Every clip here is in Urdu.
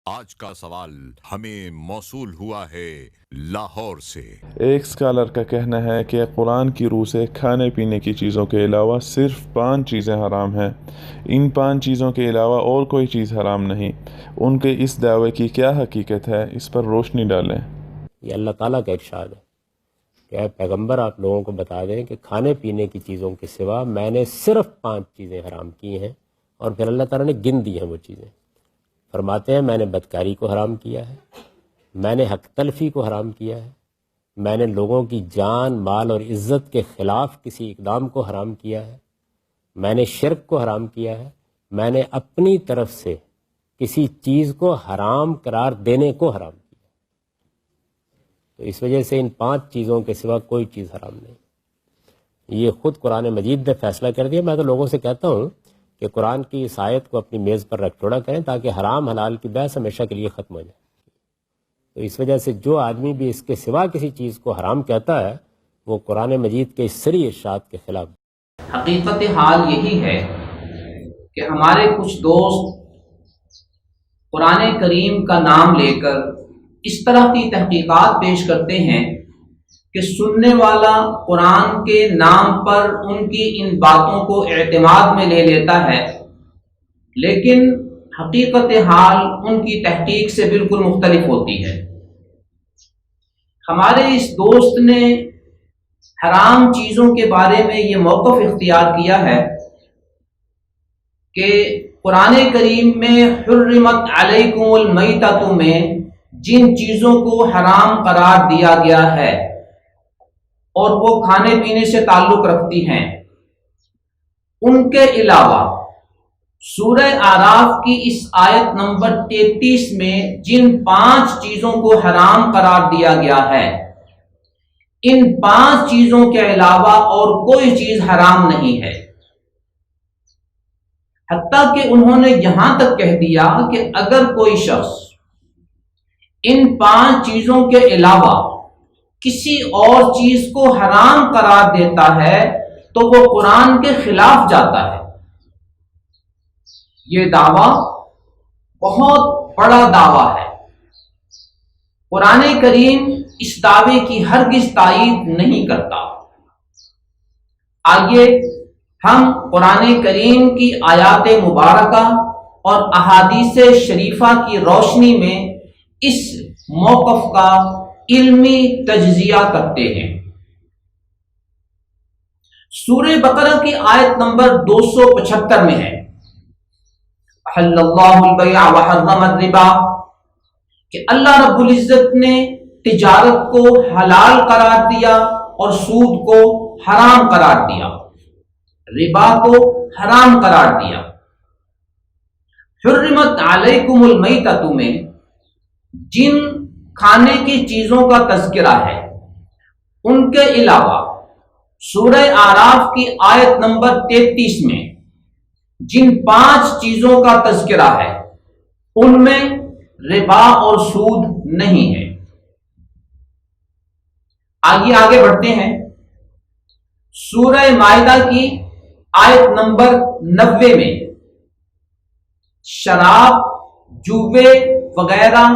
آج کا سوال ہمیں موصول ہوا ہے لاہور سے۔ ایک اسکالر کا کہنا ہے کہ قرآن کی روح سے کھانے پینے کی چیزوں کے علاوہ صرف 5 چیزیں حرام ہیں۔ ان 5 چیزوں کے علاوہ اور کوئی چیز حرام نہیں۔ ان کے اس دعوے کی کیا حقیقت ہے؟ اس پر روشنی ڈالیں۔ یہ اللہ تعالیٰ کا ارشاد ہے کہ اے پیغمبر آپ لوگوں کو بتا دیں کہ کھانے پینے کی چیزوں کے سوا میں نے صرف 5 چیزیں حرام کی ہیں، اور پھر اللہ تعالیٰ نے گن دی ہیں وہ چیزیں۔ فرماتے ہیں میں نے بدکاری کو حرام کیا ہے، میں نے حق تلفی کو حرام کیا ہے، میں نے لوگوں کی جان مال اور عزت کے خلاف کسی اقدام کو حرام کیا ہے، میں نے شرک کو حرام کیا ہے، میں نے اپنی طرف سے کسی چیز کو حرام قرار دینے کو حرام کیا۔ تو اس وجہ سے ان 5 چیزوں کے سوا کوئی چیز حرام نہیں۔ یہ خود قرآن مجید نے فیصلہ کر دیا۔ میں تو لوگوں سے کہتا ہوں کہ قرآن کی اس آیت کو اپنی میز پر رکھ چھوڑا کریں تاکہ حرام حلال کی بحث ہمیشہ کے لیے ختم ہو جائے۔ تو اس وجہ سے جو آدمی بھی اس کے سوا کسی چیز کو حرام کہتا ہے وہ قرآن مجید کے اس سری ارشاد کے خلاف۔ حقیقت حال یہی ہے کہ ہمارے کچھ دوست قرآن کریم کا نام لے کر اس طرح کی تحقیقات پیش کرتے ہیں کہ سننے والا قرآن کے نام پر ان کی ان باتوں کو اعتماد میں لے لیتا ہے، لیکن حقیقت حال ان کی تحقیق سے بالکل مختلف ہوتی ہے۔ ہمارے اس دوست نے حرام چیزوں کے بارے میں یہ موقف اختیار کیا ہے کہ قرآن کریم میں حرمت علیکم المیتۃ میں جن چیزوں کو حرام قرار دیا گیا ہے اور وہ کھانے پینے سے تعلق رکھتی ہیں، ان کے علاوہ سورہ اعراف کی اس آیت نمبر 33 میں جن 5 چیزوں کو حرام قرار دیا گیا ہے، ان 5 چیزوں کے علاوہ اور کوئی چیز حرام نہیں ہے۔ حتیٰ کہ انہوں نے یہاں تک کہہ دیا کہ اگر کوئی شخص ان 5 چیزوں کے علاوہ کسی اور چیز کو حرام قرار دیتا ہے تو وہ قرآن کے خلاف جاتا ہے۔ یہ دعویٰ بہت بڑا دعویٰ ہے۔ قرآن کریم اس دعوے کی ہرگز تائید نہیں کرتا۔ آئیے ہم قرآن کریم کی آیات مبارکہ اور احادیث شریفہ کی روشنی میں اس موقف کا علمی تجزیہ کرتے ہیں۔ سورہ بقرہ کی آیت نمبر 275 میں ہے احل اللہ البیع وحرم الربا، کہ اللہ رب العزت نے تجارت کو حلال قرار دیا اور سود کو حرام قرار دیا، ربا کو حرام قرار دیا۔ حرمت علیکم المیتۃ میں جن کھانے کی چیزوں کا تذکرہ ہے، ان کے علاوہ سورہ اعراف کی آیت نمبر 33 میں جن 5 چیزوں کا تذکرہ ہے ان میں ربا اور سود نہیں ہے۔ آئیے آگے بڑھتے ہیں۔ سورہ مائدہ کی آیت نمبر 90 میں شراب، جوے وغیرہ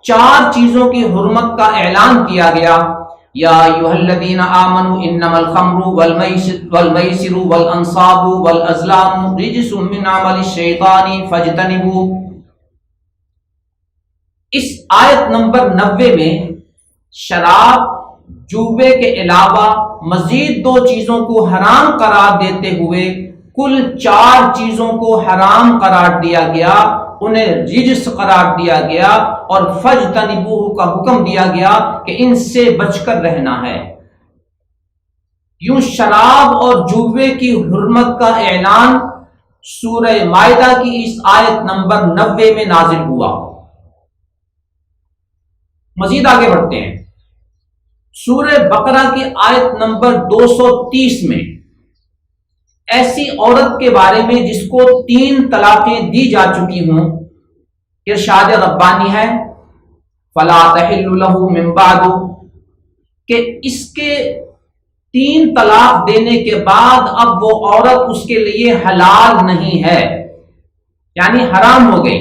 4 چیزوں کی حرمت کا اعلان کیا گیا۔ یا ایھا الذین آمنوا انما الخمر والمیسر والانصاب والازلام رجس من عمل الشیطان فاجتنبوہ۔ اس آیت نمبر 90 میں شراب، جوے کے علاوہ مزید 2 چیزوں کو حرام قرار دیتے ہوئے کل 4 چیزوں کو حرام قرار دیا گیا، انہیں رجس قرار دیا گیا اور فاجتنبوہ کا حکم دیا گیا کہ ان سے بچ کر رہنا ہے۔ یوں شراب اور جوے کی حرمت کا اعلان سورہ مائدہ کی اس آیت نمبر 90 میں نازل ہوا۔ مزید آگے بڑھتے ہیں۔ سورہ بقرہ کی آیت نمبر 230 میں ایسی عورت کے بارے میں جس کو 3 طلاقیں دی جا چکی ہوں، ارشاد ربانی ہے فلا تحل له من بعد، کہ اس کے 3 طلاق دینے کے بعد اب وہ عورت اس کے لیے حلال نہیں ہے، یعنی حرام ہو گئی۔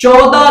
14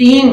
3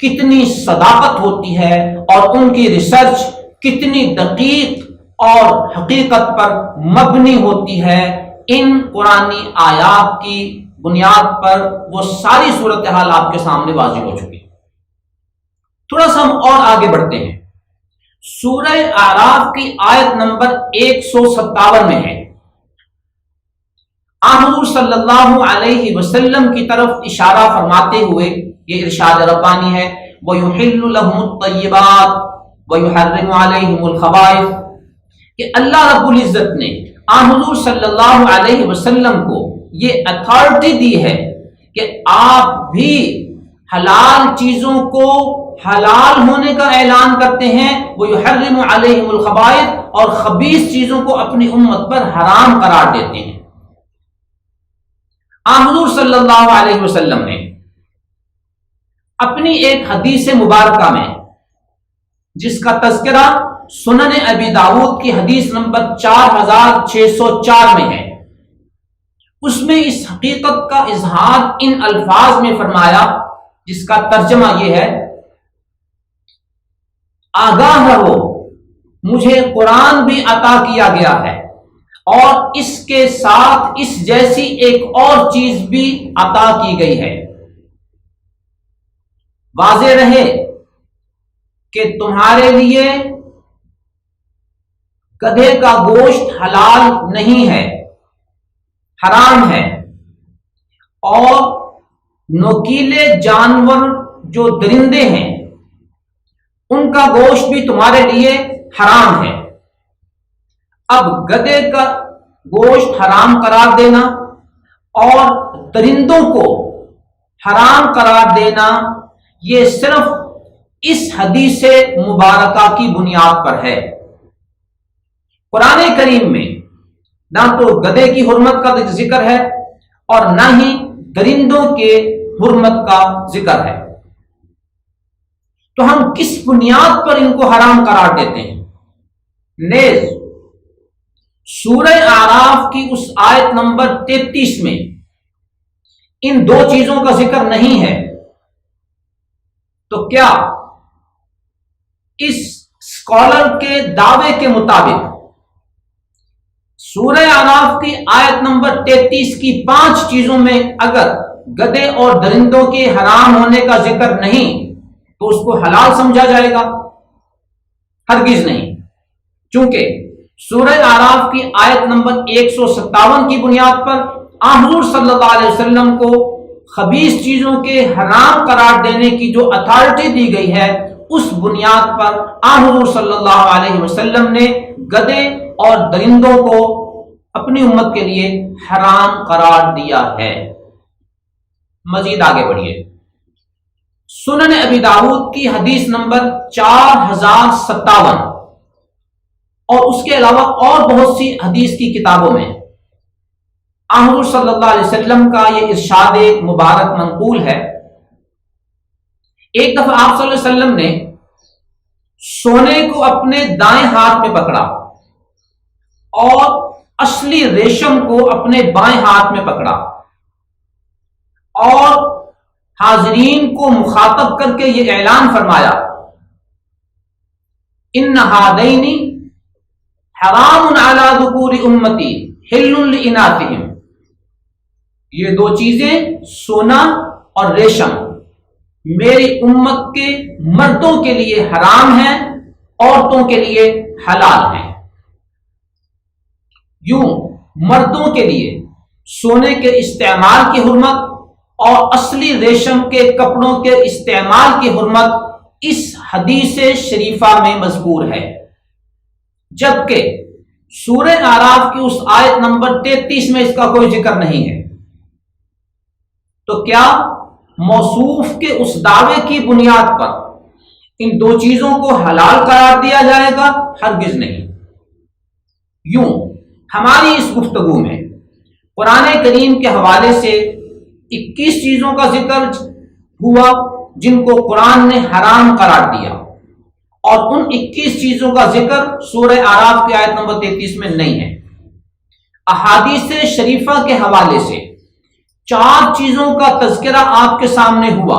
کتنی صداقت ہوتی ہے اور ان کی ریسرچ کتنی دقیق اور حقیقت پر مبنی ہوتی ہے، ان قرآنی آیات کی بنیاد پر وہ ساری صورتحال آپ کے سامنے واضح ہو چکی ہے۔ تھوڑا سا ہم اور آگے بڑھتے ہیں۔ سورہ اعراف کی آیت نمبر 157 میں ہے، حضور صلی اللہ علیہ وسلم کی طرف اشارہ فرماتے ہوئے یہ ارشاد ربانی ہے، وَيُحِلُّ لَهُمُ الطَّيِّبَاتِ وَيُحَرِّمُ عَلَيْهِمُ الْخَبَائِثَ، کہ اللہ رب العزت نے حضور صلی اللہ علیہ وسلم کو یہ اتھارٹی دی ہے کہ آپ بھی حلال چیزوں کو حلال ہونے کا اعلان کرتے ہیں، وَيُحَرِّمُ عَلَيْهِمُ الْخَبَائِثَ، اور خبیث چیزوں کو اپنی امت پر حرام قرار دیتے ہیں۔ حضور صلی اللہ علیہ وسلم نے اپنی ایک حدیث مبارکہ میں، جس کا تذکرہ سنن ابی داؤد کی حدیث نمبر 4604 میں ہے، اس میں اس حقیقت کا اظہار ان الفاظ میں فرمایا جس کا ترجمہ یہ ہے، آگاہ رہو، مجھے قرآن بھی عطا کیا گیا ہے اور اس کے ساتھ اس جیسی ایک اور چیز بھی عطا کی گئی ہے۔ واضح رہے کہ تمہارے لیے گدھے کا گوشت حلال نہیں ہے، حرام ہے، اور نوکیلے جانور جو درندے ہیں ان کا گوشت بھی تمہارے لیے حرام ہے۔ اب گدھے کا گوشت حرام قرار دینا اور درندوں کو حرام قرار دینا یہ صرف اس حدیث مبارکہ کی بنیاد پر ہے۔ قرآن کریم میں نہ تو گدھے کی حرمت کا ذکر ہے اور نہ ہی درندوں کے حرمت کا ذکر ہے، تو ہم کس بنیاد پر ان کو حرام قرار دیتے ہیں؟ نیز سورہ اعراف کی اس آیت نمبر 33 میں ان دو چیزوں کا ذکر نہیں ہے، تو کیا اس اسکالر کے دعوے کے مطابق سورہ اعراف کی آیت نمبر 33 کی 5 چیزوں میں اگر گدھے اور درندوں کے حرام ہونے کا ذکر نہیں تو اس کو حلال سمجھا جائے گا؟ ہرگز نہیں، چونکہ سورہ اعراف کی آیت نمبر 157 کی بنیاد پر حضور صلی اللہ علیہ وسلم کو خبیث چیزوں کے حرام قرار دینے کی جو اتھارٹی دی گئی ہے، اس بنیاد پر حضور صلی اللہ علیہ وسلم نے گدھے اور درندوں کو اپنی امت کے لیے حرام قرار دیا ہے۔ مزید آگے بڑھیے، سنن ابی داؤد کی حدیث نمبر 4057 اور اس کے علاوہ اور بہت سی حدیث کی کتابوں میں حضور صلی اللہ علیہ وسلم کا یہ ارشاد مبارک منقول ہے۔ ایک دفعہ آپ صلی اللہ علیہ وسلم نے سونے کو اپنے دائیں ہاتھ میں پکڑا اور اصلی ریشم کو اپنے بائیں ہاتھ میں پکڑا اور حاضرین کو مخاطب کر کے یہ اعلان فرمایا، ان ہذین حرام علی ذکور امتی حل لاناثہم، یہ دو چیزیں سونا اور ریشم میری امت کے مردوں کے لیے حرام ہیں، عورتوں کے لیے حلال ہیں۔ یوں مردوں کے لیے سونے کے استعمال کی حرمت اور اصلی ریشم کے کپڑوں کے استعمال کی حرمت اس حدیث شریفہ میں مذکور ہے، جبکہ سورہ اعراف کی اس آیت نمبر 33 میں اس کا کوئی ذکر نہیں ہے۔ تو کیا موصوف کے اس دعوے کی بنیاد پر ان دو چیزوں کو حلال قرار دیا جائے گا؟ ہرگز نہیں۔ یوں ہماری اس گفتگو میں قرآن کریم کے حوالے سے 21 چیزوں کا ذکر ہوا جن کو قرآن نے حرام قرار دیا، اور ان 21 چیزوں کا ذکر سورہ اعراف کی آیت نمبر 33 میں نہیں ہے۔ احادیث شریفہ کے حوالے سے 4 چیزوں کا تذکرہ آپ کے سامنے ہوا